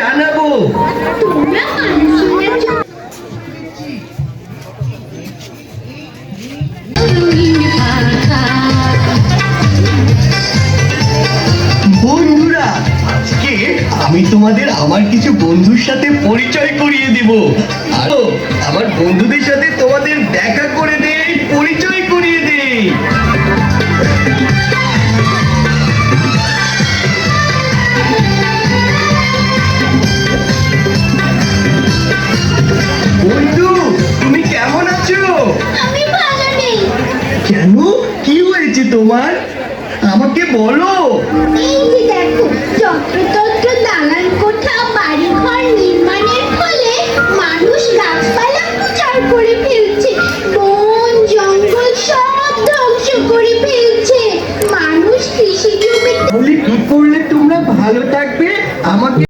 জানাবো। তোমরা মানুষের বন্ধুরা, আজকে আমি তোমাদের আমার কিছু বন্ধুর সাথে পরিচয় করিয়ে দিব। আর আমার বন্ধুদের সাথে তোমাদের দেখা করে দেই, পরিচয় করিয়ে দেই। বন্ধু, তুমি কেমন আছো? আমি ভালো নেই। কেন, কি হয়েছে তোমার? আমাকে বলো। এই যে দেখো, যত্রতত্র